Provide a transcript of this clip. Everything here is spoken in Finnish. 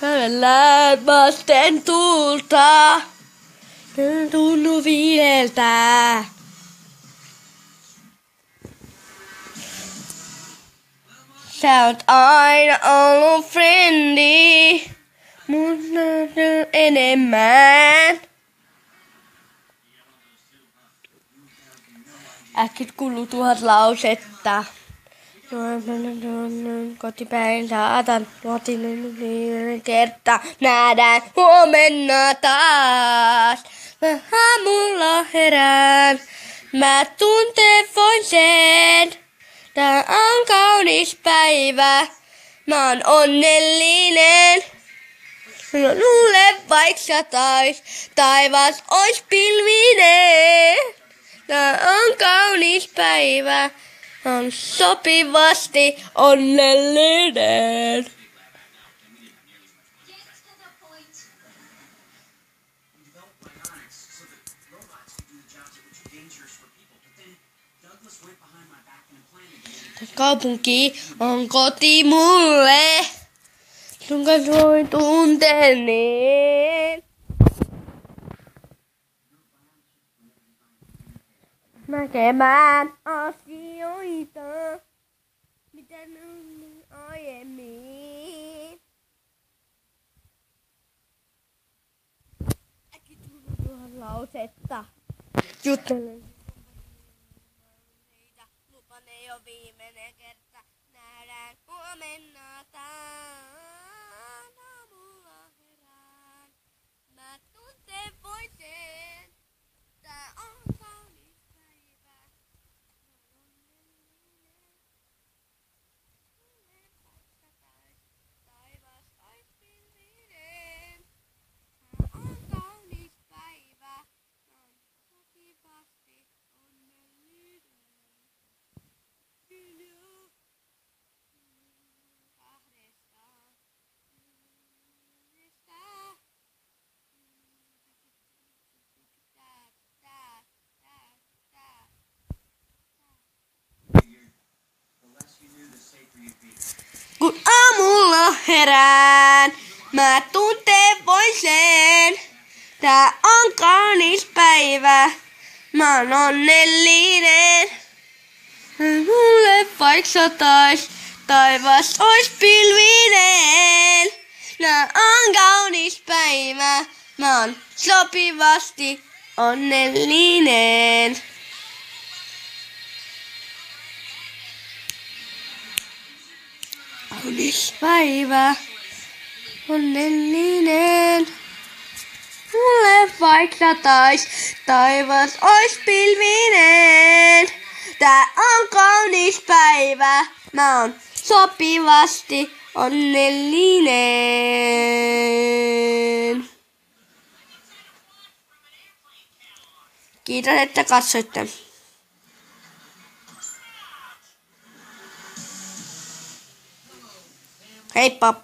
Kävellään vasten tulta, tunnu viileltä. Sä oot aina ollut friendi, mun enemmän. Äkkiä kuuluu 1000 lausetta. Kotipäin saatan luotin kerta. Nähdään huomenna taas. Mä aamulla herään. Mä tunteen sen. Tää on kaunis päivä. Mä oon onnellinen. Luule vaik satais. Taivas ois pilvinen. Tää on kaunis päivä. On sopivasti onnellinen. Kaupunki on koti mulle, sun kanssa voin tuntea niin. Näkemään asioita, mitä nyt aiemmin. Äkki tullut 1000 lausetta. Juttelen. Lupan ei oo viimeinen kerta. Nähdään huomenna taas. Aamulla herään. Mä tunteen voisen. Tää on kaunis päivä. Taivas ois pilvinen. Tää on kaunis päivä. On sopivasti onnellinen. Kun aamulla herään, mä tunteen voisen. Tää on kaunis päivä, mä oon onnellinen. Mulle vaik satais, taivas ois pilvinen. Tää on kaunis päivä, mä oon sopivasti onnellinen. Kaunis päivä, onnellinen. Mulle vaik satais, taivas ois pilvinen. Tää on kaunis päivä, mä oon sopivasti onnellinen. Kiitos, että katsoitte. Heippa!